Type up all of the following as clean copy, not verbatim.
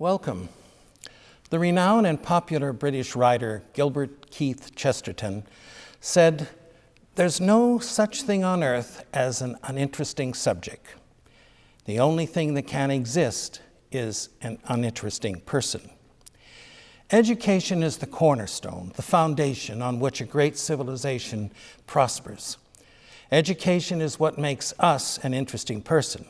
Welcome. The renowned and popular British writer Gilbert Keith Chesterton said, "There's no such thing on earth as an uninteresting subject. The only thing that can exist is an uninteresting person." Education is the cornerstone, the foundation on which a great civilization prospers. Education is what makes us an interesting person.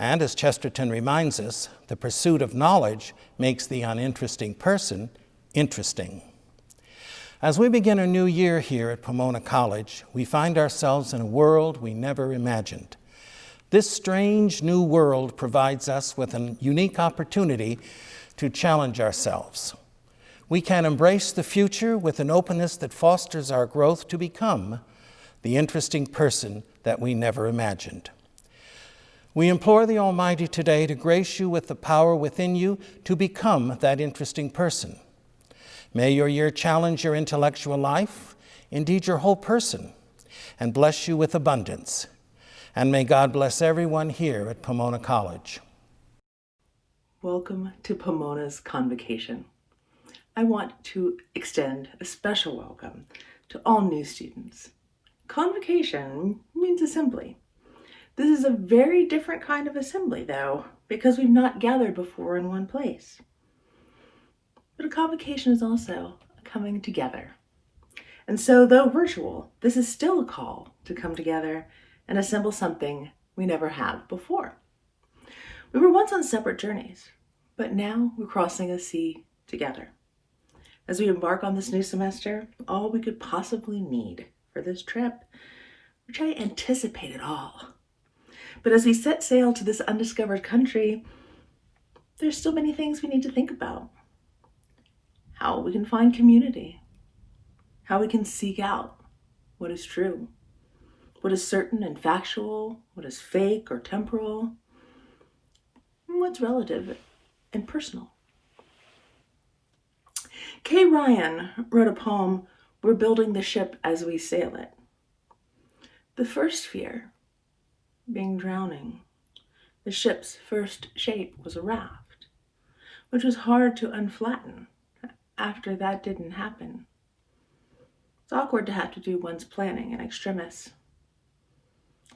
And as Chesterton reminds us, the pursuit of knowledge makes the uninteresting person interesting. As we begin a new year here at Pomona College, we find ourselves in a world we never imagined. This strange new world provides us with a unique opportunity to challenge ourselves. We can embrace the future with an openness that fosters our growth to become the interesting person that we never imagined. We implore the Almighty today to grace you with the power within you to become that interesting person. May your year challenge your intellectual life, indeed your whole person, and bless you with abundance. And may God bless everyone here at Pomona College. Welcome to Pomona's Convocation. I want to extend a special welcome to all new students. Convocation means assembly. This is a very different kind of assembly, though, because we've not gathered before in one place. But a convocation is also a coming together. And so, though virtual, this is still a call to come together and assemble something we never have before. We were once on separate journeys, but now we're crossing a sea together. As we embark on this new semester, all we could possibly need for this trip, which I anticipated all. But as we set sail to this undiscovered country, there's still many things we need to think about. How we can find community, how we can seek out what is true, what is certain and factual, what is fake or temporal, and what's relative and personal. Kay Ryan wrote a poem, "We're building the ship as we sail it." The first fear being drowning. The ship's first shape was a raft, which was hard to unflatten after that didn't happen. It's awkward to have to do one's planning in extremis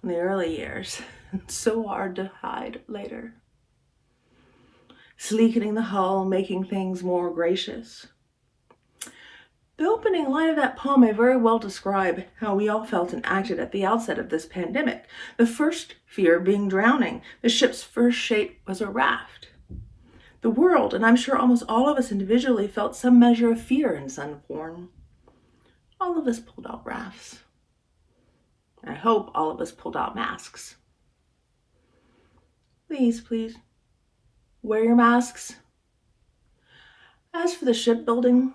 in the early years, and so hard to hide later. Sleekening the hull, making things more gracious. The opening line of that poem may very well describe how we all felt and acted at the outset of this pandemic. The first fear being drowning. The ship's first shape was a raft. The world, and I'm sure almost all of us individually, felt some measure of fear in some form. All of us pulled out rafts. I hope all of us pulled out masks. Please, wear your masks. As for the shipbuilding,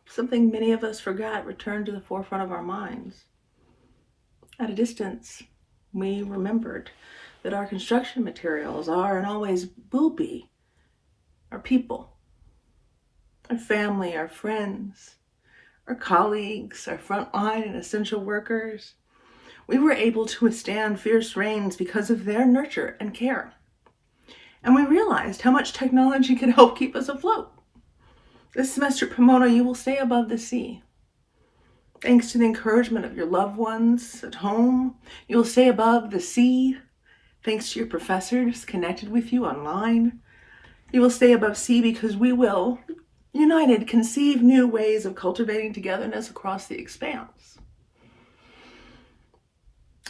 something many of us forgot returned to the forefront of our minds. At a distance, we remembered that our construction materials are and always will be our people, our family, our friends, our colleagues, our frontline and essential workers. We were able to withstand fierce rains because of their nurture and care. And we realized how much technology could help keep us afloat. This semester at Pomona, you will stay above the sea. Thanks to the encouragement of your loved ones at home, you will stay above the sea. Thanks to your professors connected with you online, you will stay above sea because we will, united, conceive new ways of cultivating togetherness across the expanse.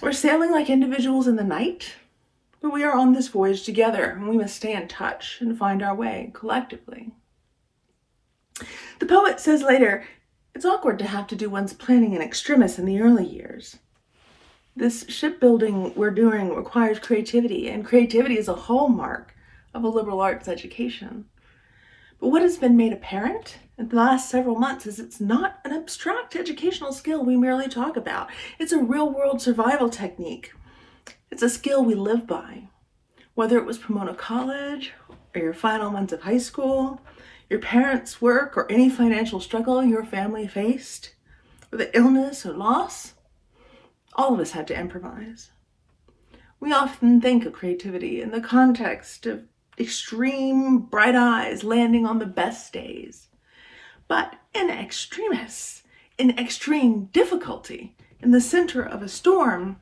We're sailing like individuals in the night, but we are on this voyage together, and we must stay in touch and find our way collectively. The poet says later, it's awkward to have to do one's planning in extremis in the early years. This shipbuilding we're doing requires creativity, and creativity is a hallmark of a liberal arts education. But what has been made apparent in the last several months is it's not an abstract educational skill we merely talk about. It's a real-world survival technique. It's a skill we live by. Whether it was Pomona College, or your final months of high school, your parents' work, or any financial struggle your family faced, or the illness or loss, all of us had to improvise. We often think of creativity in the context of extreme bright eyes landing on the best days. But in extremis, in extreme difficulty, in the center of a storm,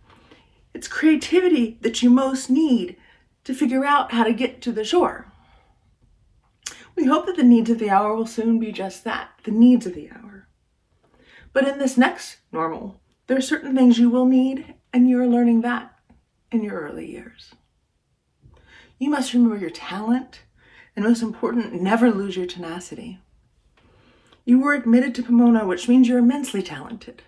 it's creativity that you most need to figure out how to get to the shore. We hope that the needs of the hour will soon be just that, the needs of the hour. But in this next normal, there are certain things you will need, and you're learning that in your early years. You must remember your talent, and most important, never lose your tenacity. You were admitted to Pomona, which means you're immensely talented.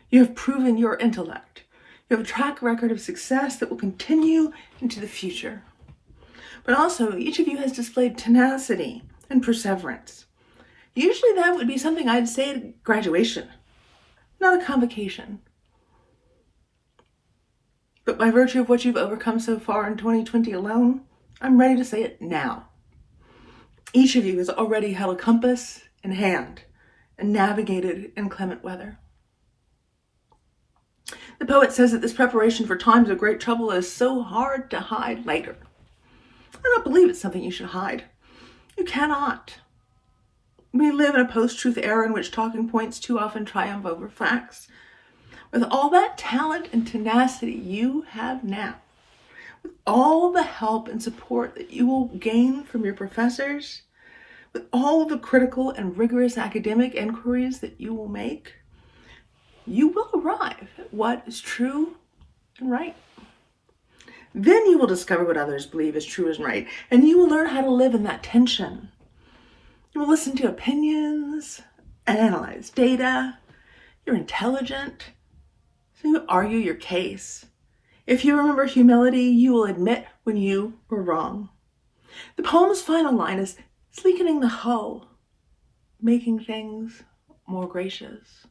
You have proven your intellect. You have a track record of success that will continue into the future. But also, each of you has displayed tenacity and perseverance. Usually that would be something I'd say at graduation, not a convocation. But by virtue of what you've overcome so far in 2020 alone, I'm ready to say it now. Each of you has already held a compass in hand and navigated inclement weather. The poet says that this preparation for times of great trouble is so hard to hide later. I don't believe it's something you should hide. You cannot. We live in a post-truth era in which talking points too often triumph over facts. With all that talent and tenacity you have now, with all the help and support that you will gain from your professors, with all the critical and rigorous academic inquiries that you will make, you will arrive at what is true and right. Then you will discover what others believe is true and right, and you will learn how to live in that tension. You will listen to opinions and analyze data. You're intelligent, so you argue your case. If you remember humility, you will admit when you were wrong. The poem's final line is sleekening the hull, making things more gracious.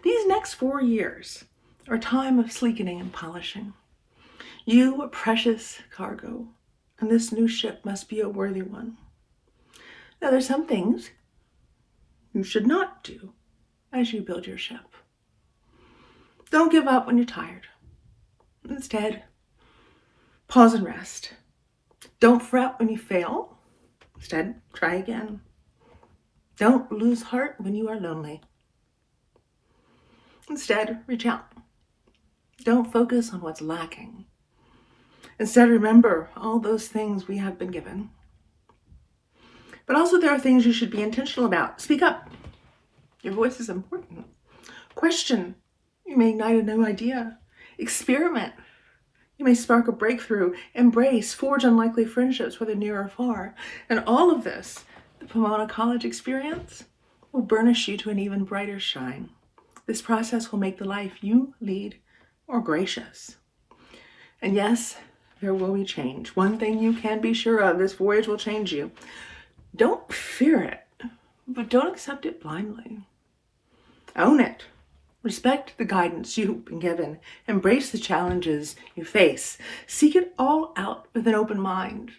These next 4 years are a time of sleekening and polishing. You, a precious cargo, and this new ship must be a worthy one. Now, there's some things you should not do as you build your ship. Don't give up when you're tired. Instead, pause and rest. Don't fret when you fail. Instead, try again. Don't lose heart when you are lonely. Instead, reach out. Don't focus on what's lacking. Instead, remember all those things we have been given. But also there are things you should be intentional about. Speak up. Your voice is important. Question. You may ignite a new idea. Experiment. You may spark a breakthrough. Embrace. Forge unlikely friendships, whether near or far. And all of this, the Pomona College experience, will burnish you to an even brighter shine. This process will make the life you lead more gracious. And yes, there will be change. One thing you can be sure of, this voyage will change you. Don't fear it, but don't accept it blindly. Own it. Respect the guidance you've been given. Embrace the challenges you face. Seek it all out with an open mind.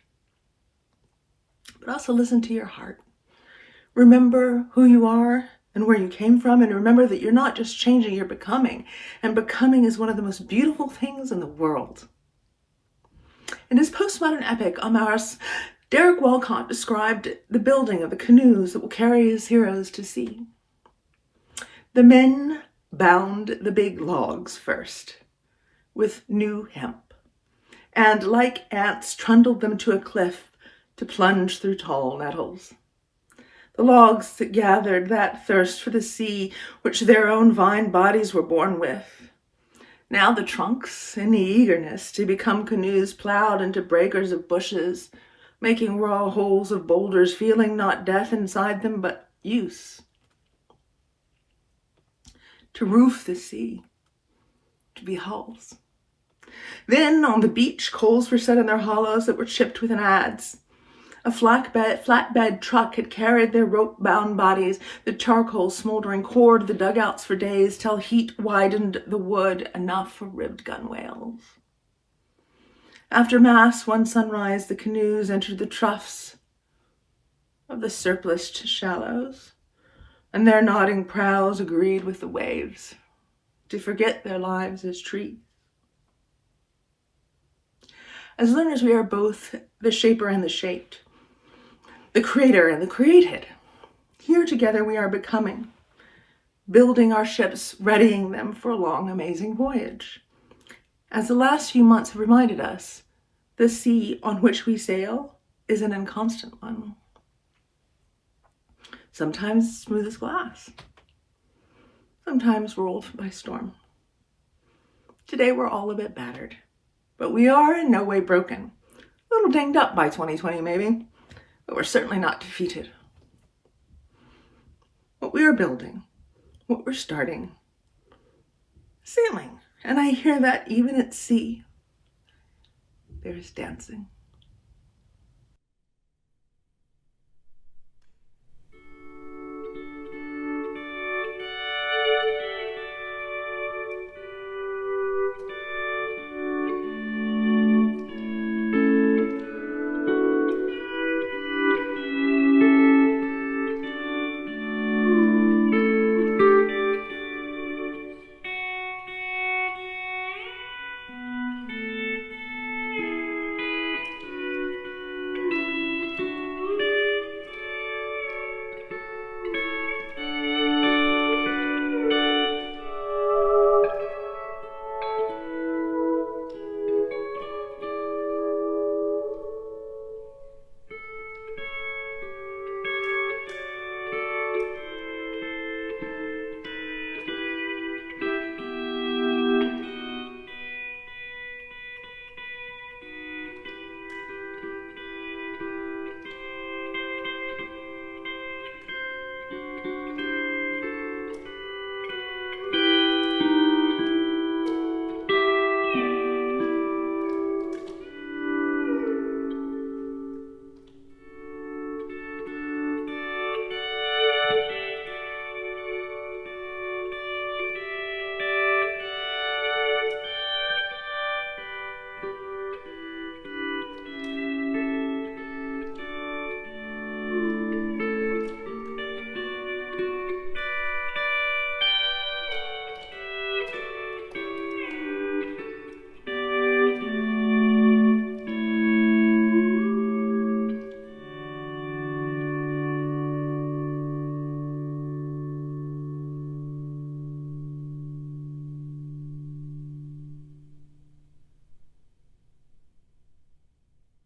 But also listen to your heart. Remember who you are and where you came from, and remember that you're not just changing, you're becoming. And becoming is one of the most beautiful things in the world. In his postmodern epic, Amarys, Derek Walcott described the building of the canoes that will carry his heroes to sea. The men bound the big logs first with new hemp, and like ants trundled them to a cliff to plunge through tall nettles. The logs that gathered that thirst for the sea which their own vine bodies were born with. Now the trunks, in the eagerness to become canoes, plowed into breakers of bushes, making raw holes of boulders, feeling not death inside them, but use. To roof the sea, to be hulls. Then on the beach, coals were set in their hollows that were chipped with an adze. A flatbed truck had carried their rope-bound bodies, the charcoal smoldering cored the dugouts for days, till heat widened the wood enough for ribbed gunwales. After mass, one sunrise, the canoes entered the troughs of the surpliced shallows, and their nodding prows agreed with the waves to forget their lives as trees. As learners, we are both the shaper and the shaped, the creator and the created. Here together we are becoming, building our ships, readying them for a long, amazing voyage. As the last few months have reminded us, the sea on which we sail is an inconstant one. Sometimes smooth as glass, sometimes rolled by storm. Today we're all a bit battered, but we are in no way broken. A little dinged up by 2020 maybe, but we're certainly not defeated. What we are building, what we're starting, sailing, and I hear that even at sea, there's dancing.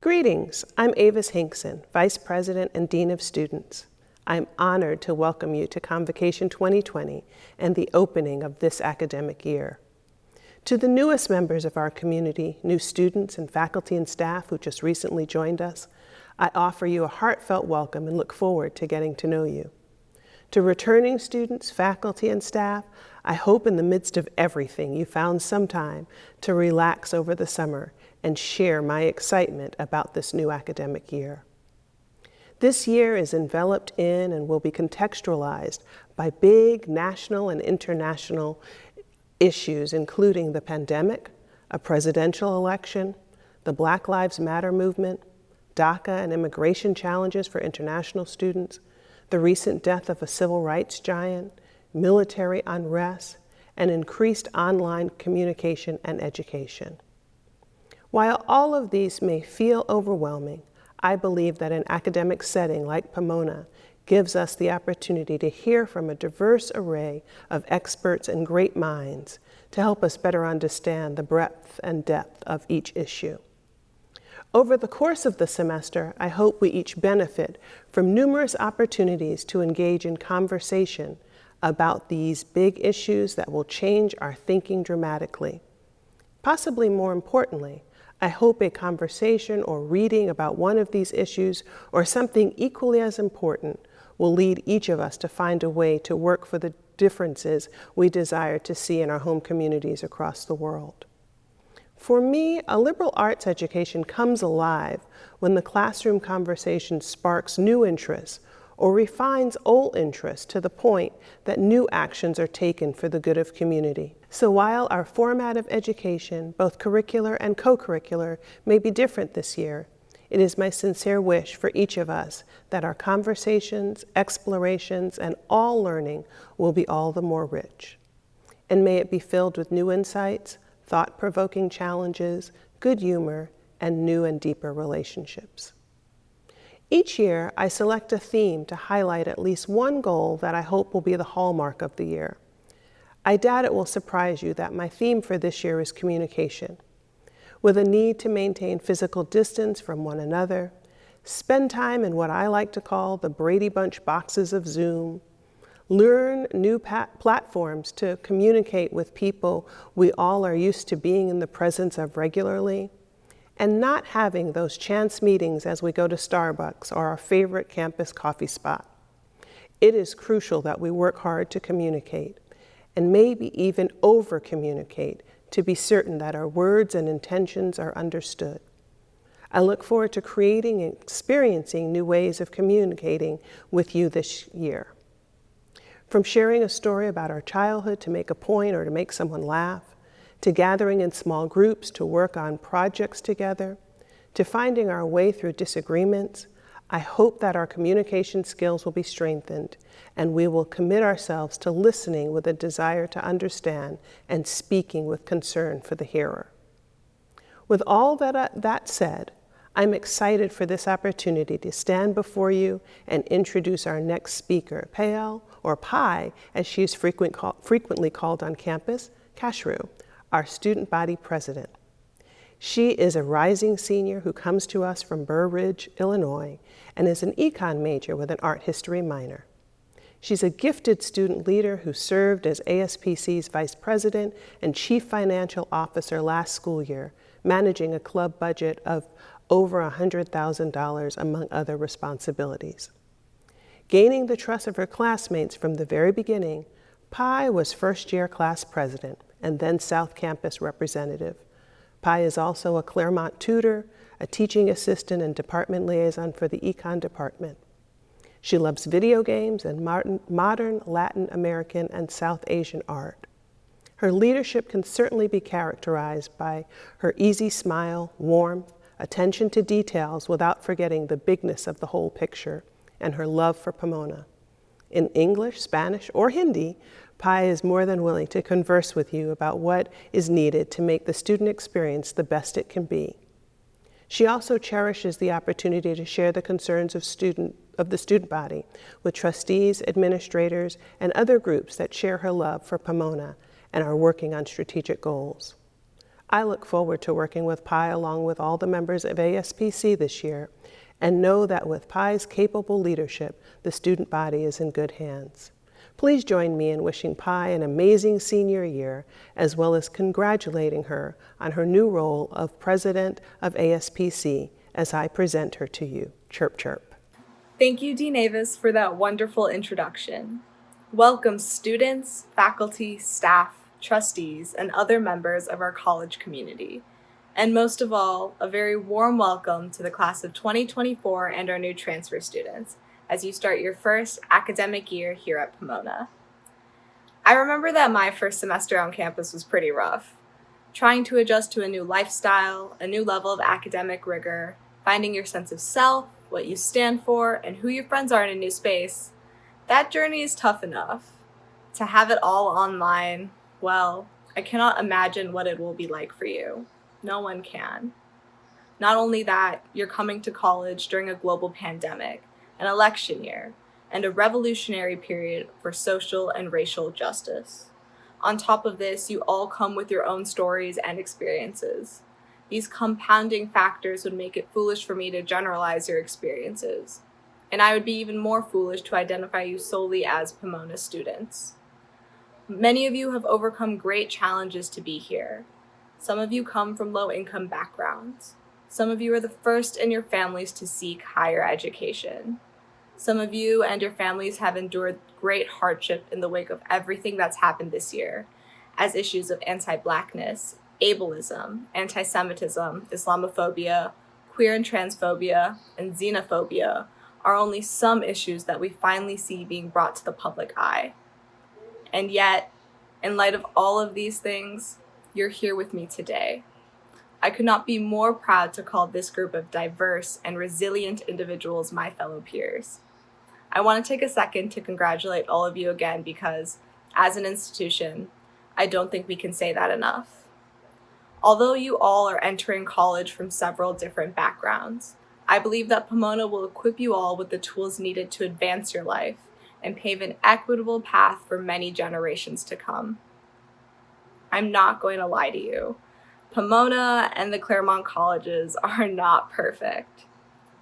Greetings, I'm Avis Hinkson, Vice President and Dean of Students. I'm honored to welcome you to Convocation 2020 and the opening of this academic year. To the newest members of our community, new students and faculty and staff who just recently joined us, I offer you a heartfelt welcome and look forward to getting to know you. To returning students, faculty, and staff, I hope in the midst of everything you found some time to relax over the summer and share my excitement about this new academic year. This year is enveloped in and will be contextualized by big national and international issues, including the pandemic, a presidential election, the Black Lives Matter movement, DACA and immigration challenges for international students, the recent death of a civil rights giant, military unrest, and increased online communication and education. While all of these may feel overwhelming, I believe that an academic setting like Pomona gives us the opportunity to hear from a diverse array of experts and great minds to help us better understand the breadth and depth of each issue. Over the course of the semester, I hope we each benefit from numerous opportunities to engage in conversation about these big issues that will change our thinking dramatically. Possibly more importantly, I hope a conversation or reading about one of these issues or something equally as important will lead each of us to find a way to work for the differences we desire to see in our home communities across the world. For me, a liberal arts education comes alive when the classroom conversation sparks new interests or refines old interests to the point that new actions are taken for the good of community. So while our format of education, both curricular and co-curricular, may be different this year, it is my sincere wish for each of us that our conversations, explorations, and all learning will be all the more rich. And may it be filled with new insights, thought-provoking challenges, good humor, and new and deeper relationships. Each year, I select a theme to highlight at least one goal that I hope will be the hallmark of the year. I doubt it will surprise you that my theme for this year is communication, with a need to maintain physical distance from one another, spend time in what I like to call the Brady Bunch boxes of Zoom, learn new platforms to communicate with people we all are used to being in the presence of regularly, and not having those chance meetings as we go to Starbucks or our favorite campus coffee spot. It is crucial that we work hard to communicate, and maybe even over-communicate to be certain that our words and intentions are understood. I look forward to creating and experiencing new ways of communicating with you this year. From sharing a story about our childhood to make a point or to make someone laugh, to gathering in small groups to work on projects together, to finding our way through disagreements, I hope that our communication skills will be strengthened and we will commit ourselves to listening with a desire to understand and speaking with concern for the hearer. With all that said, I'm excited for this opportunity to stand before you and introduce our next speaker, Payal, or Pi, as she is frequently called on campus, Kachru, our student body president. She is a rising senior who comes to us from Burr Ridge, Illinois, and is an econ major with an art history minor. She's a gifted student leader who served as ASPC's vice president and chief financial officer last school year, managing a club budget of over $100,000 among other responsibilities. Gaining the trust of her classmates from the very beginning, Pi was first-year class president and then South Campus representative. Pi is also a Claremont tutor, a teaching assistant, and department liaison for the econ department. She loves video games and modern Latin American and South Asian art. Her leadership can certainly be characterized by her easy smile, warmth, attention to details without forgetting the bigness of the whole picture, and her love for Pomona. In English, Spanish, or Hindi, Pi is more than willing to converse with you about what is needed to make the student experience the best it can be. She also cherishes the opportunity to share the concerns of the student body with trustees, administrators, and other groups that share her love for Pomona and are working on strategic goals. I look forward to working with Pi along with all the members of ASPC this year, and know that with Pi's capable leadership, the student body is in good hands. Please join me in wishing Pi an amazing senior year, as well as congratulating her on her new role of President of ASPC as I present her to you. Chirp, chirp. Thank you, Dean Avis, for that wonderful introduction. Welcome students, faculty, staff, trustees, and other members of our college community. And most of all, a very warm welcome to the class of 2024 and our new transfer students as you start your first academic year here at Pomona. I remember that my first semester on campus was pretty rough. Trying to adjust to a new lifestyle, a new level of academic rigor, finding your sense of self, what you stand for, and who your friends are in a new space. That journey is tough enough. To have it all online, well, I cannot imagine what it will be like for you. No one can. Not only that, you're coming to college during a global pandemic, an election year, and a revolutionary period for social and racial justice. On top of this, you all come with your own stories and experiences. These compounding factors would make it foolish for me to generalize your experiences, and I would be even more foolish to identify you solely as Pomona students. Many of you have overcome great challenges to be here. Some of you come from low-income backgrounds. Some of you are the first in your families to seek higher education. Some of you and your families have endured great hardship in the wake of everything that's happened this year, as issues of anti-Blackness, ableism, anti-Semitism, Islamophobia, queer and transphobia, and xenophobia are only some issues that we finally see being brought to the public eye. And yet, in light of all of these things, you're here with me today. I could not be more proud to call this group of diverse and resilient individuals my fellow peers. I want to take a second to congratulate all of you again because, as an institution, I don't think we can say that enough. Although you all are entering college from several different backgrounds, I believe that Pomona will equip you all with the tools needed to advance your life and pave an equitable path for many generations to come. I'm not going to lie to you. Pomona and the Claremont colleges are not perfect.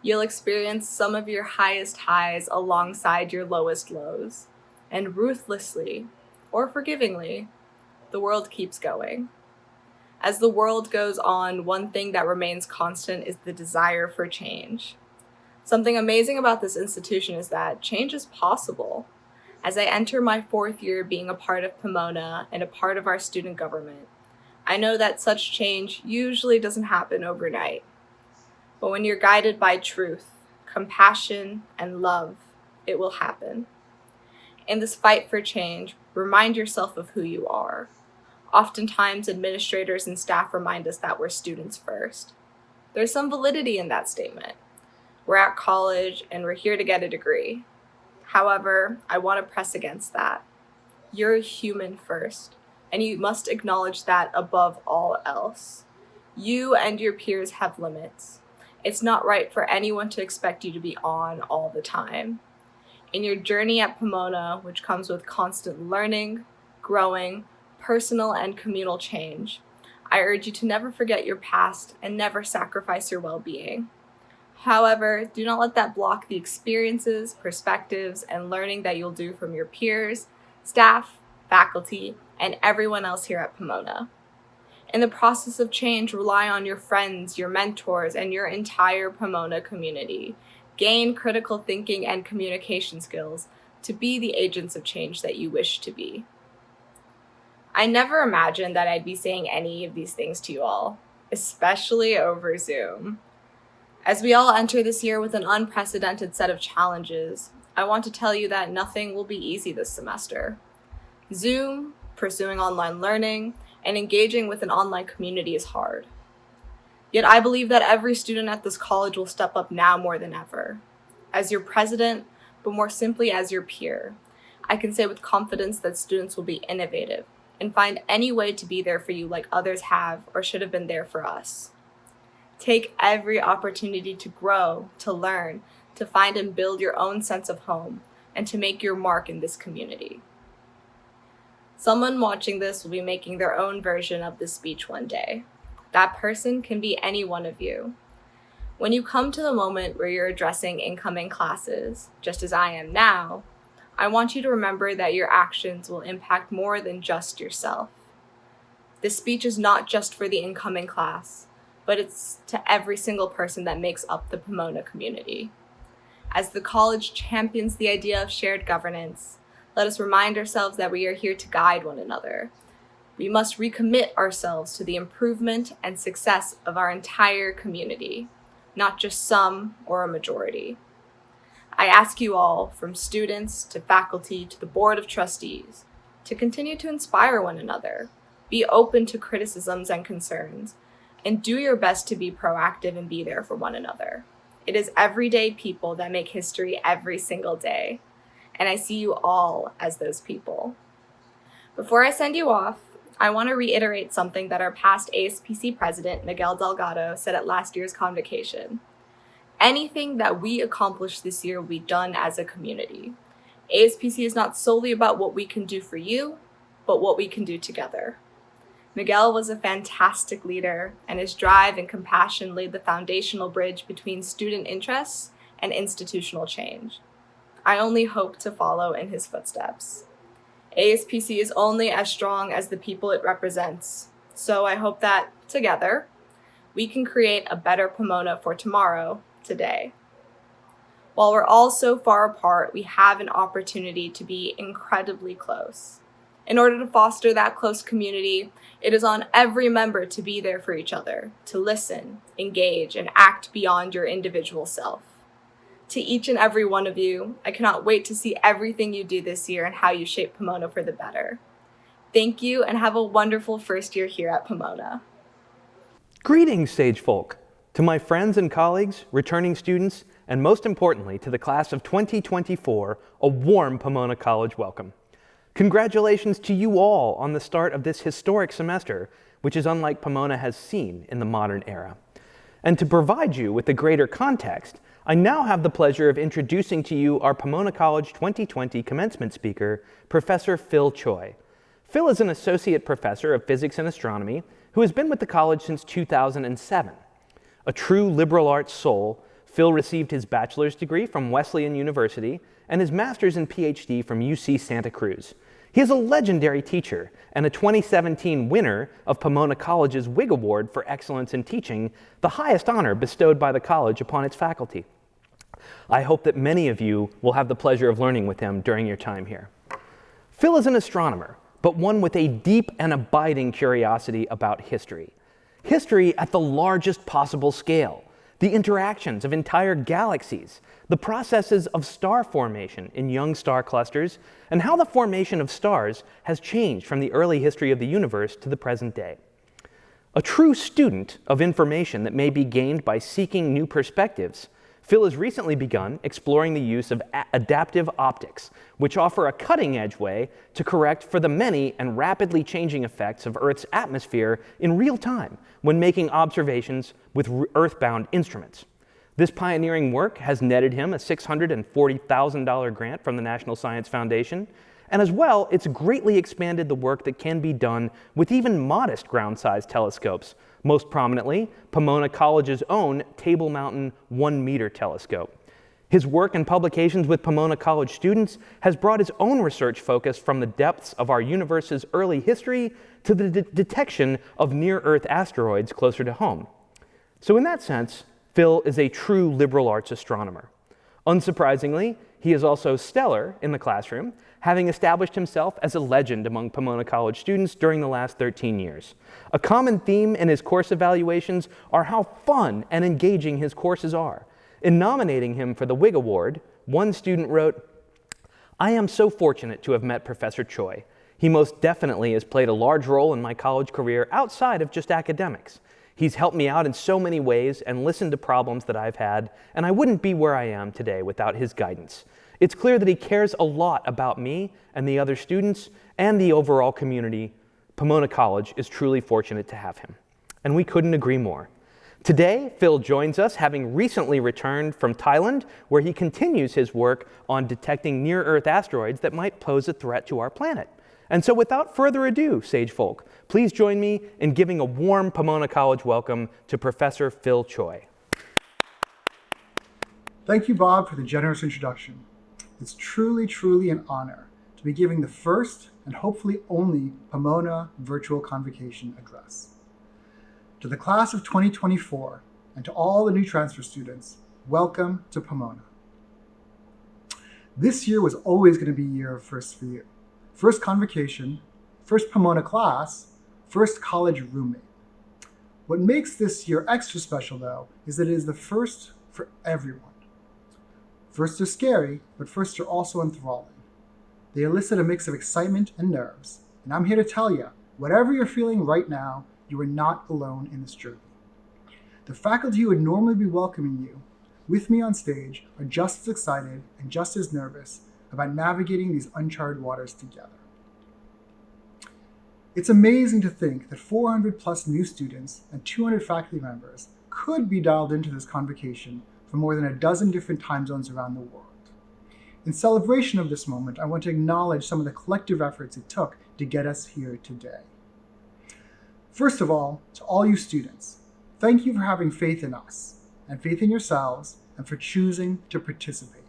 You'll experience some of your highest highs alongside your lowest lows, and ruthlessly, or forgivingly, the world keeps going. As the world goes on, one thing that remains constant is the desire for change. Something amazing about this institution is that change is possible. As I enter my 4th year being a part of Pomona and a part of our student government, I know that such change usually doesn't happen overnight. But when you're guided by truth, compassion, and love, it will happen. In this fight for change, remind yourself of who you are. Oftentimes, administrators and staff remind us that we're students first. There's some validity in that statement. We're at college and we're here to get a degree. However, I want to press against that. You're a human first, and you must acknowledge that above all else. You and your peers have limits. It's not right for anyone to expect you to be on all the time. In your journey at Pomona, which comes with constant learning, growing, personal and communal change, I urge you to never forget your past and never sacrifice your well-being. However, do not let that block the experiences, perspectives, and learning that you'll do from your peers, staff, faculty, and everyone else here at Pomona. In the process of change, rely on your friends, your mentors, and your entire Pomona community. Gain critical thinking and communication skills to be the agents of change that you wish to be. I never imagined that I'd be saying any of these things to you all, especially over Zoom. As we all enter this year with an unprecedented set of challenges, I want to tell you that nothing will be easy this semester. Zoom, pursuing online learning, and engaging with an online community is hard. Yet I believe that every student at this college will step up now more than ever. As your president, but more simply as your peer, I can say with confidence that students will be innovative and find any way to be there for you like others have or should have been there for us. Take every opportunity to grow, to learn, to find and build your own sense of home, and to make your mark in this community. Someone watching this will be making their own version of this speech one day. That person can be any one of you. When you come to the moment where you're addressing incoming classes, just as I am now, I want you to remember that your actions will impact more than just yourself. This speech is not just for the incoming class, but it's to every single person that makes up the Pomona community. As the college champions the idea of shared governance, let us remind ourselves that we are here to guide one another. We must recommit ourselves to the improvement and success of our entire community, not just some or a majority. I ask you all, from students to faculty to the board of trustees, to continue to inspire one another, be open to criticisms and concerns, and do your best to be proactive and be there for one another. It is everyday people that make history every single day, and I see you all as those people. Before I send you off, I want to reiterate something that our past ASPC president, Miguel Delgado, said at last year's Convocation. Anything that we accomplish this year will be done as a community. ASPC is not solely about what we can do for you, but what we can do together. Miguel was a fantastic leader, and his drive and compassion laid the foundational bridge between student interests and institutional change. I only hope to follow in his footsteps. ASPC is only as strong as the people it represents, so I hope that, together, we can create a better Pomona for tomorrow, today. While we're all so far apart, we have an opportunity to be incredibly close. In order to foster that close community, it is on every member to be there for each other, to listen, engage, and act beyond your individual self. To each and every one of you, I cannot wait to see everything you do this year and how you shape Pomona for the better. Thank you, and have a wonderful first year here at Pomona. Greetings, sage folk, to my friends and colleagues, returning students, and most importantly, to the class of 2024, a warm Pomona College welcome. Congratulations to you all on the start of this historic semester, which is unlike Pomona has seen in the modern era. And to provide you with the greater context, I now have the pleasure of introducing to you our Pomona College 2020 commencement speaker, Professor Phil Choi. Phil is an associate professor of physics and astronomy who has been with the college since 2007. A true liberal arts soul, Phil received his bachelor's degree from Wesleyan University and his master's and PhD from UC Santa Cruz. He is a legendary teacher and a 2017 winner of Pomona College's Whig Award for Excellence in Teaching, the highest honor bestowed by the college upon its faculty. I hope that many of you will have the pleasure of learning with him during your time here. Phil is an astronomer, but one with a deep and abiding curiosity about history. History at the largest possible scale, the interactions of entire galaxies, the processes of star formation in young star clusters, and how the formation of stars has changed from the early history of the universe to the present day. A true student of information that may be gained by seeking new perspectives, Phil has recently begun exploring the use of adaptive optics, which offer a cutting-edge way to correct for the many and rapidly changing effects of Earth's atmosphere in real time when making observations with Earth-bound instruments. This pioneering work has netted him a $640,000 grant from the National Science Foundation, and as well, it's greatly expanded the work that can be done with even modest ground-sized telescopes, most prominently Pomona College's own Table Mountain 1-meter telescope. His work and publications with Pomona College students has brought his own research focus from the depths of our universe's early history to the detection of near-Earth asteroids closer to home. So in that sense, Phil is a true liberal arts astronomer. Unsurprisingly, he is also stellar in the classroom, having established himself as a legend among Pomona College students during the last 13 years. A common theme in his course evaluations are how fun and engaging his courses are. In nominating him for the Whig Award, one student wrote, "I am so fortunate to have met Professor Choi. He most definitely has played a large role in my college career outside of just academics. He's helped me out in so many ways and listened to problems that I've had, and I wouldn't be where I am today without his guidance. It's clear that he cares a lot about me and the other students and the overall community. Pomona College is truly fortunate to have him." And we couldn't agree more. Today, Phil joins us, having recently returned from Thailand, where he continues his work on detecting near-Earth asteroids that might pose a threat to our planet. And so without further ado, sage folk, please join me in giving a warm Pomona College welcome to Professor Phil Choi. Thank you, Bob, for the generous introduction. It's truly an honor to be giving the first and hopefully only Pomona virtual convocation address. To the class of 2024 and to all the new transfer students, welcome to Pomona. This year was always going to be a year of firsts for you. First convocation, first Pomona class, first college roommate. What makes this year extra special, though, is that it is the first for everyone. Firsts are scary, but firsts are also enthralling. They elicit a mix of excitement and nerves, and I'm here to tell you, whatever you're feeling right now, you are not alone in this journey. The faculty who would normally be welcoming you with me on stage are just as excited and just as nervous about navigating these uncharted waters together. It's amazing to think that 400 plus new students and 200 faculty members could be dialed into this convocation from more than a dozen different time zones around the world. In celebration of this moment, I want to acknowledge some of the collective efforts it took to get us here today. First of all, to all you students, thank you for having faith in us and faith in yourselves and for choosing to participate.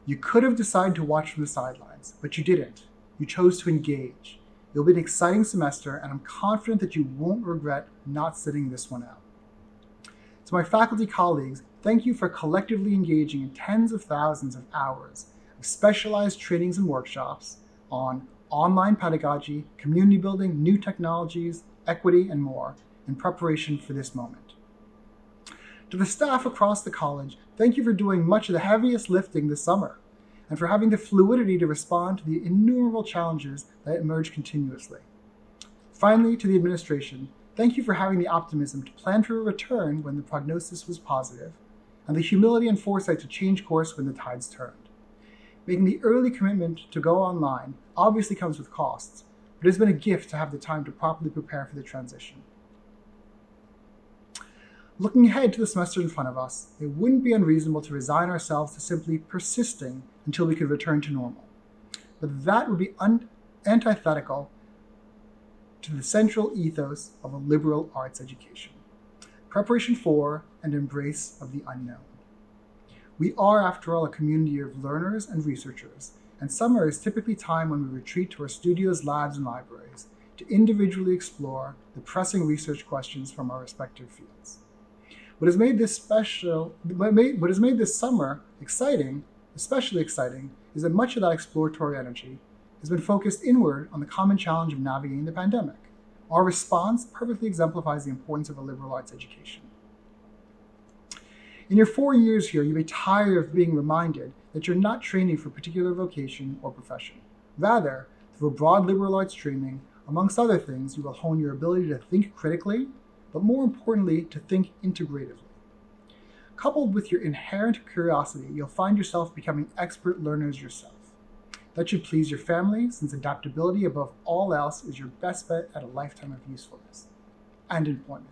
You could have decided to watch from the sidelines, but you didn't. You chose to engage. It'll be an exciting semester, and I'm confident that you won't regret not sitting this one out. To my faculty colleagues, thank you for collectively engaging in tens of thousands of hours of specialized trainings and workshops on online pedagogy, community building, new technologies, equity, and more in preparation for this moment. To the staff across the college, thank you for doing much of the heaviest lifting this summer and for having the fluidity to respond to the innumerable challenges that emerge continuously. Finally, to the administration, thank you for having the optimism to plan for a return when the prognosis was positive and the humility and foresight to change course when the tides turned. Making the early commitment to go online obviously comes with costs, but it has been a gift to have the time to properly prepare for the transition. Looking ahead to the semester in front of us, it wouldn't be unreasonable to resign ourselves to simply persisting until we could return to normal. But that would be antithetical to the central ethos of a liberal arts education: preparation for and embrace of the unknown. We are, after all, a community of learners and researchers, and summer is typically time when we retreat to our studios, labs, and libraries to individually explore the pressing research questions from our respective fields. What has made this summer exciting, especially exciting, is that much of that exploratory energy has been focused inward on the common challenge of navigating the pandemic. Our response perfectly exemplifies the importance of a liberal arts education. In your 4 years here, you may tire of being reminded that you're not training for a particular vocation or profession. Rather, through a broad liberal arts training, amongst other things, you will hone your ability to think critically, but more importantly, to think integratively. Coupled with your inherent curiosity, you'll find yourself becoming expert learners yourself. That should please your family, since adaptability above all else is your best bet at a lifetime of usefulness and employment.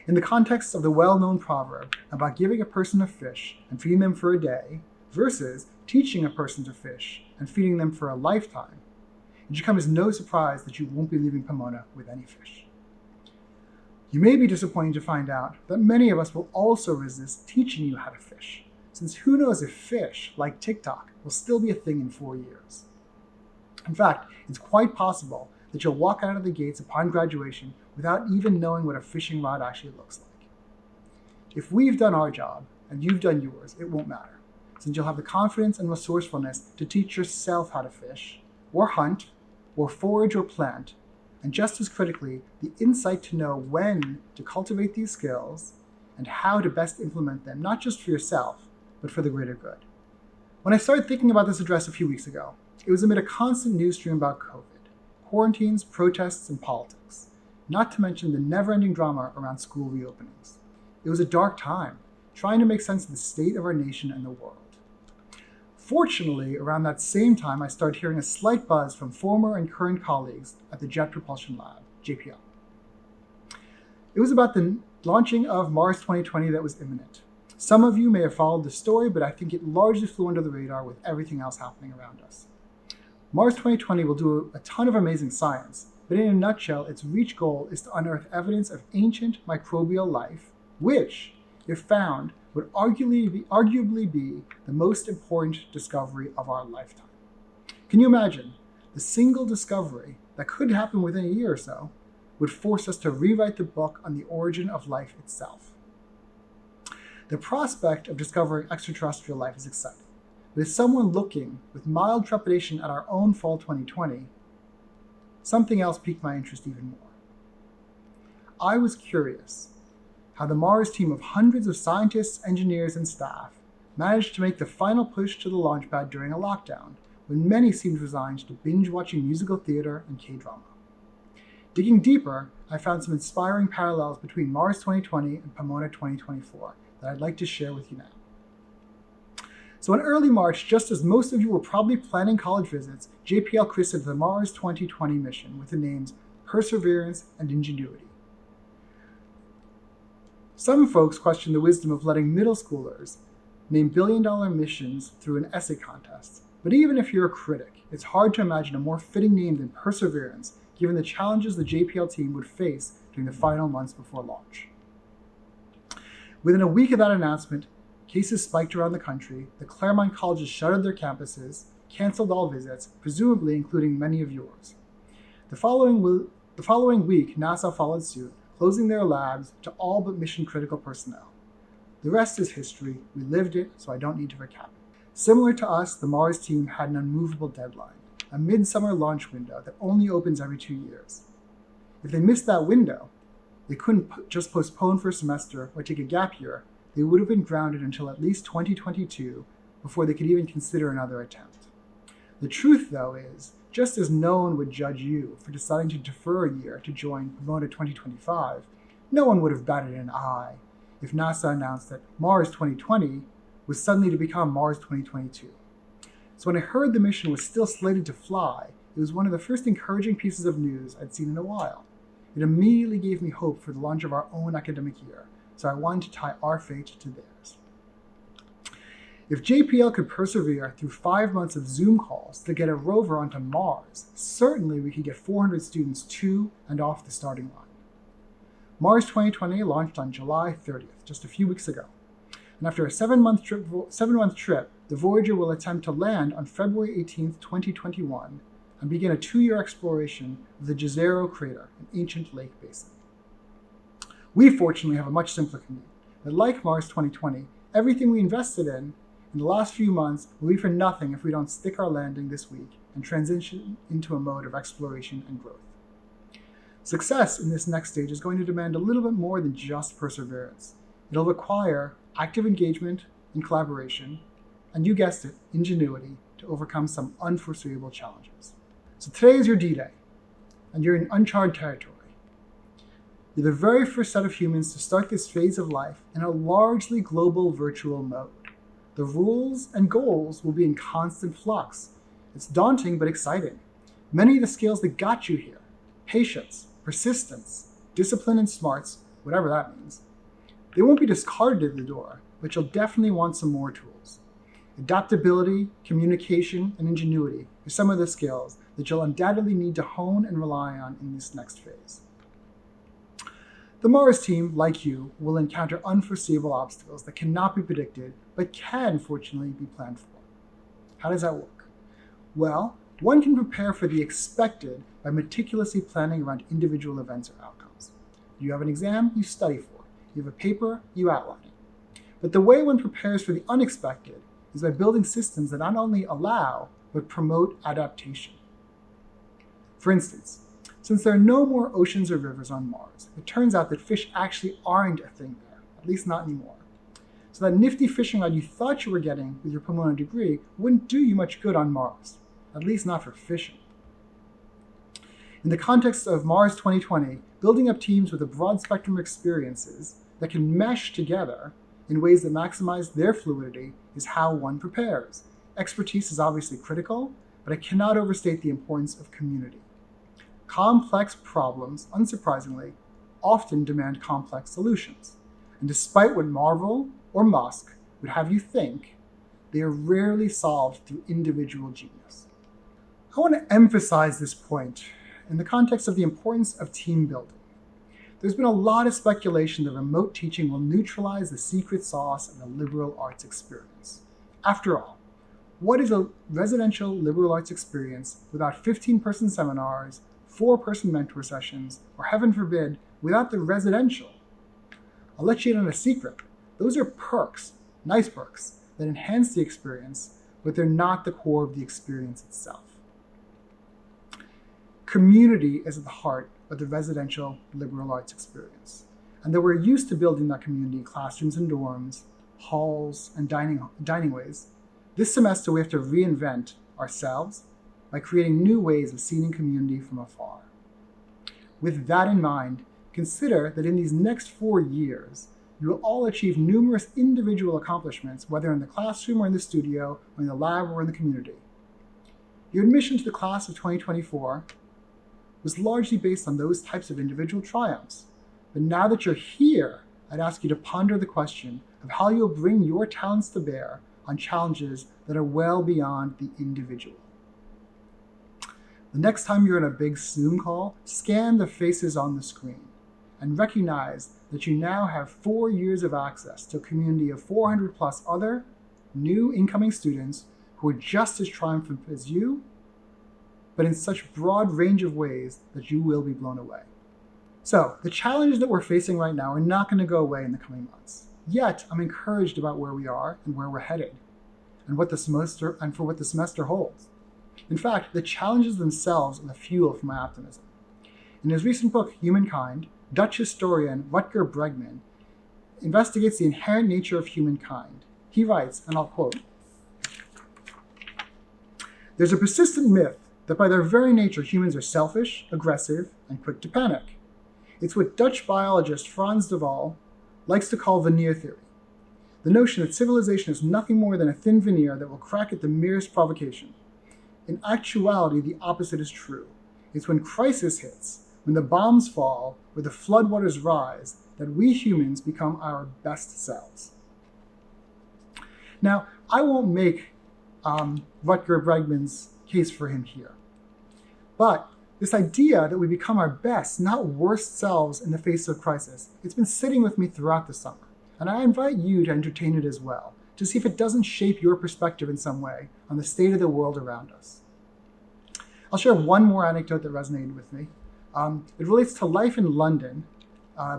In the context of the well-known proverb about giving a person a fish and feeding them for a day versus teaching a person to fish and feeding them for a lifetime, it should come as no surprise that you won't be leaving Pomona with any fish. You may be disappointed to find out that many of us will also resist teaching you how to fish, since who knows if fish, like TikTok, will still be a thing in 4 years. In fact, it's quite possible that you'll walk out of the gates upon graduation without even knowing what a fishing rod actually looks like. If we've done our job and you've done yours, it won't matter, since you'll have the confidence and resourcefulness to teach yourself how to fish, or hunt, or forage or plant, and just as critically, the insight to know when to cultivate these skills and how to best implement them, not just for yourself, but for the greater good. When I started thinking about this address a few weeks ago, it was amid a constant news stream about COVID, quarantines, protests, and politics, not to mention the never-ending drama around school reopenings. It was a dark time, trying to make sense of the state of our nation and the world. Fortunately, around that same time, I started hearing a slight buzz from former and current colleagues at the Jet Propulsion Lab, JPL. It was about the launching of Mars 2020 that was imminent. Some of you may have followed the story, but I think it largely flew under the radar with everything else happening around us. Mars 2020 will do a ton of amazing science, but in a nutshell, its reach goal is to unearth evidence of ancient microbial life, which, if found, would arguably be the most important discovery of our lifetime. Can you imagine? The single discovery that could happen within a year or so would force us to rewrite the book on the origin of life itself. The prospect of discovering extraterrestrial life is exciting, but as someone looking with mild trepidation at our own fall 2020, something else piqued my interest even more. I was curious how the Mars team of hundreds of scientists, engineers, and staff managed to make the final push to the launch pad during a lockdown, when many seemed resigned to binge-watching musical theater and K-drama. Digging deeper, I found some inspiring parallels between Mars 2020 and Pomona 2024 that I'd like to share with you now. So in early March, just as most of you were probably planning college visits, JPL christened the Mars 2020 mission with the names Perseverance and Ingenuity. Some folks question the wisdom of letting middle schoolers name billion-dollar missions through an essay contest. But even if you're a critic, it's hard to imagine a more fitting name than Perseverance, given the challenges the JPL team would face during the final months before launch. Within a week of that announcement, cases spiked around the country, the Claremont colleges shuttered their campuses, canceled all visits, presumably including many of yours. The following week, NASA followed suit, closing their labs to all but mission-critical personnel. The rest is history. We lived it, so I don't need to recap it. Similar to us, the Mars team had an unmovable deadline, a midsummer launch window that only opens every 2 years. If they missed that window, they couldn't just postpone for a semester or take a gap year. They would have been grounded until at least 2022 before they could even consider another attempt. The truth, though, is, just as no one would judge you for deciding to defer a year to join Pomona 2025, no one would have batted an eye if NASA announced that Mars 2020 was suddenly to become Mars 2022. So when I heard the mission was still slated to fly, it was one of the first encouraging pieces of news I'd seen in a while. It immediately gave me hope for the launch of our own academic year, so I wanted to tie our fate to theirs. If JPL could persevere through 5 months of Zoom calls to get a rover onto Mars, certainly we could get 400 students to and off the starting line. Mars 2020 launched on July 30th, just a few weeks ago. And after a 7-month trip, the Voyager will attempt to land on February 18th, 2021, and begin a 2-year exploration of the Jezero crater, an ancient lake basin. We fortunately have a much simpler commute, but like Mars 2020, everything we invested in the last few months will be for nothing if we don't stick our landing this week and transition into a mode of exploration and growth. Success in this next stage is going to demand a little bit more than just perseverance. It'll require active engagement and collaboration, and you guessed it, ingenuity to overcome some unforeseeable challenges. So today is your D-Day, and you're in uncharted territory. You're the very first set of humans to start this phase of life in a largely global virtual mode. The rules and goals will be in constant flux. It's daunting but exciting. Many of the skills that got you here, patience, persistence, discipline, and smarts, whatever that means, they won't be discarded at the door, but you'll definitely want some more tools. Adaptability, communication, and ingenuity are some of the skills that you'll undoubtedly need to hone and rely on in this next phase. The Mars team, like you, will encounter unforeseeable obstacles that cannot be predicted, but can, fortunately, be planned for. How does that work? Well, one can prepare for the expected by meticulously planning around individual events or outcomes. You have an exam, you study for it. You have a paper, you outline it. But the way one prepares for the unexpected is by building systems that not only allow, but promote adaptation. For instance, since there are no more oceans or rivers on Mars, it turns out that fish actually aren't a thing there, at least not anymore. So that nifty fishing rod you thought you were getting with your Pomona degree wouldn't do you much good on Mars, at least not for fishing. In the context of Mars 2020, building up teams with a broad spectrum of experiences that can mesh together in ways that maximize their fluidity is how one prepares. Expertise is obviously critical, but I cannot overstate the importance of community. Complex problems, unsurprisingly, often demand complex solutions. And despite what Marvel or Musk would have you think, they are rarely solved through individual genius. I want to emphasize this point in the context of the importance of team building. There's been a lot of speculation that remote teaching will neutralize the secret sauce of the liberal arts experience. After all, what is a residential liberal arts experience without 15-person seminars, 4-person mentor sessions, or heaven forbid, without the residential? I'll let you in on a secret. Those are perks, nice perks, that enhance the experience, but they're not the core of the experience itself. Community is at the heart of the residential liberal arts experience. And though we're used to building that community in classrooms and dorms, halls, and dining ways, this semester we have to reinvent ourselves by creating new ways of seeing community from afar. With that in mind, consider that in these next 4 years, you will all achieve numerous individual accomplishments, whether in the classroom or in the studio, or in the lab or in the community. Your admission to the class of 2024 was largely based on those types of individual triumphs. But now that you're here, I'd ask you to ponder the question of how you'll bring your talents to bear on challenges that are well beyond the individual. The next time you're in a big Zoom call, scan the faces on the screen and recognize that you now have 4 years of access to a community of 400 plus other new incoming students who are just as triumphant as you, but in such broad range of ways that you will be blown away. So the challenges that we're facing right now are not going to go away in the coming months. Yet I'm encouraged about where we are and where we're headed, and what the semester holds. In fact, the challenges themselves are the fuel for my optimism. In his recent book, Humankind, Dutch historian Rutger Bregman investigates the inherent nature of humankind. He writes, and I'll quote, "There's a persistent myth that by their very nature humans are selfish, aggressive, and quick to panic. It's what Dutch biologist Frans de Waal likes to call veneer theory, the notion that civilization is nothing more than a thin veneer that will crack at the merest provocation. In actuality, the opposite is true. It's when crisis hits, when the bombs fall, where the floodwaters rise, that we humans become our best selves. Now, I won't make Rutger Bregman's case for him here. But this idea that we become our best, not worst selves in the face of crisis, it's been sitting with me throughout the summer. And I invite you to entertain it as well, to see if it doesn't shape your perspective in some way on the state of the world around us. I'll share one more anecdote that resonated with me. It relates to life in London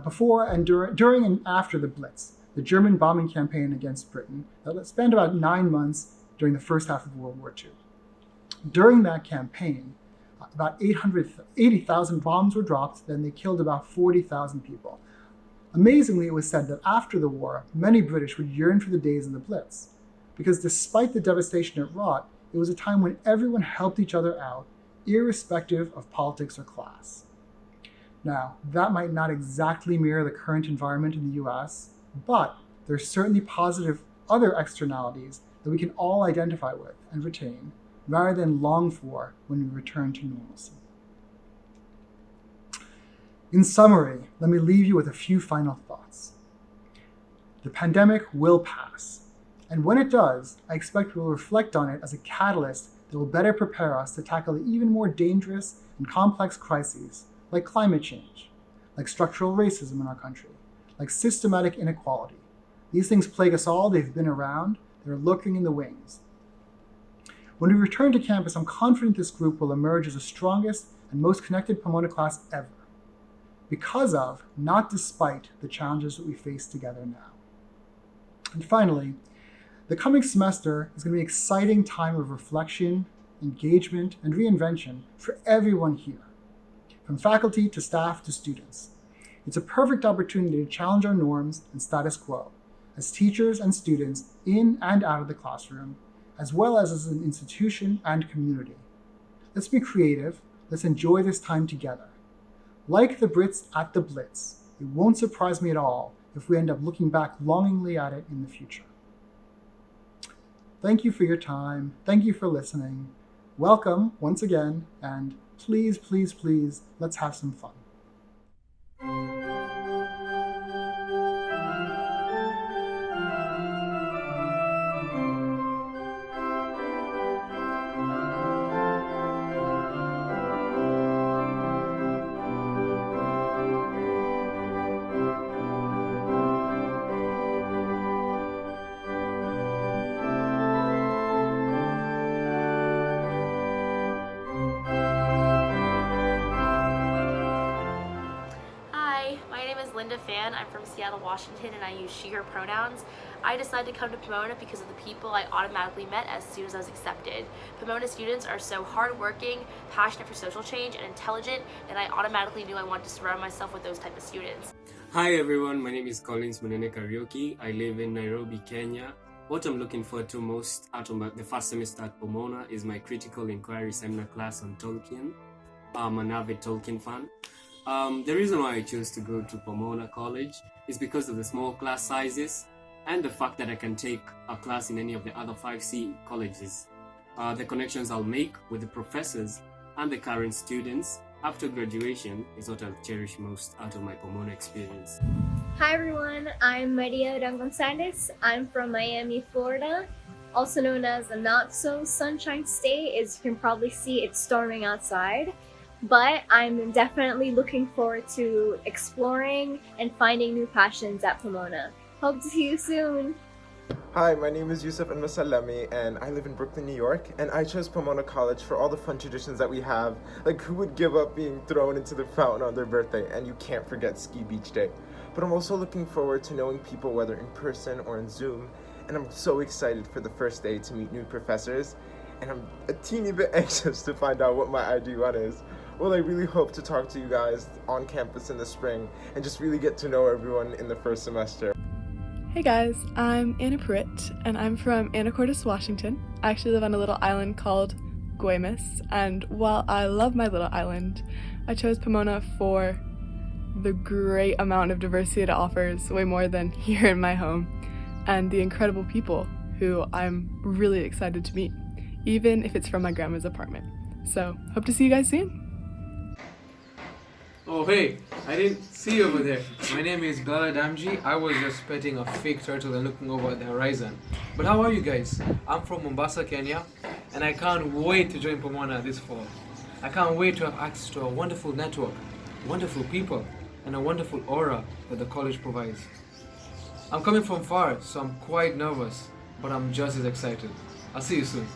before and during and after the Blitz, the German bombing campaign against Britain that spanned about 9 months during the first half of World War II. During that campaign, about 80,000 bombs were dropped, then they killed about 40,000 people. Amazingly, it was said that after the war, many British would yearn for the days of the Blitz, because despite the devastation it wrought, it was a time when everyone helped each other out, irrespective of politics or class. Now, that might not exactly mirror the current environment in the US, but there's certainly positive other externalities that we can all identify with and retain, rather than long for when we return to normalcy. In summary, let me leave you with a few final thoughts. The pandemic will pass, and when it does, I expect we'll reflect on it as a catalyst that will better prepare us to tackle the even more dangerous and complex crises like climate change, like structural racism in our country, like systematic inequality. These things plague us all, they've been around, they're lurking in the wings. When we return to campus, I'm confident this group will emerge as the strongest and most connected Pomona class ever, because of, not despite, the challenges that we face together now. And finally, the coming semester is going to be an exciting time of reflection, engagement, and reinvention for everyone here, from faculty to staff to students. It's a perfect opportunity to challenge our norms and status quo as teachers and students in and out of the classroom, as well as an institution and community. Let's be creative, let's enjoy this time together. Like the Brits at the Blitz, it won't surprise me at all if we end up looking back longingly at it in the future. Thank you for your time, thank you for listening. Welcome once again, and please, please, please, let's have some fun. I'm from Seattle, Washington, and I use she/her pronouns. I decided to come to Pomona because of the people I automatically met as soon as I was accepted. Pomona students are so hardworking, passionate for social change, and intelligent, and I automatically knew I wanted to surround myself with those type of students. Hi everyone, my name is Collins Munene Karaoke. I live in Nairobi, Kenya. What I'm looking forward to most out of the first semester at Pomona is my critical inquiry seminar class on Tolkien. I'm an avid Tolkien fan. The reason why I chose to go to Pomona College is because of the small class sizes and the fact that I can take a class in any of the other 5C colleges. The connections I'll make with the professors and the current students after graduation is what I'll cherish most out of my Pomona experience. Hi everyone, I'm Maria Gonzalez. I'm from Miami, Florida, also known as the not-so-sunshine state. As you can probably see, it's storming outside. But I'm definitely looking forward to exploring and finding new passions at Pomona. Hope to see you soon! Hi, my name is Yusuf Al-Masalami and I live in Brooklyn, New York, and I chose Pomona College for all the fun traditions that we have, like who would give up being thrown into the fountain on their birthday, and you can't forget Ski Beach Day. But I'm also looking forward to knowing people, whether in person or in Zoom, and I'm so excited for the first day to meet new professors, and I'm a teeny bit anxious to find out what my ID1 is. Well, I really hope to talk to you guys on campus in the spring and just really get to know everyone in the first semester. Hey guys, I'm Anna Pruitt, and I'm from Anacortes, Washington. I actually live on a little island called Guaymas, and while I love my little island, I chose Pomona for the great amount of diversity it offers, way more than here in my home, and the incredible people who I'm really excited to meet. even if it's from my grandma's apartment. So, hope to see you guys soon. Oh hey, I didn't see you over there. My name is Bala Damji. I was just petting a fake turtle and looking over at the horizon. But how are you guys? I'm from Mombasa, Kenya, and I can't wait to join Pomona this fall. I can't wait to have access to a wonderful network, wonderful people, and a wonderful aura that the college provides. I'm coming from far, so I'm quite nervous, but I'm just as excited. I'll see you soon.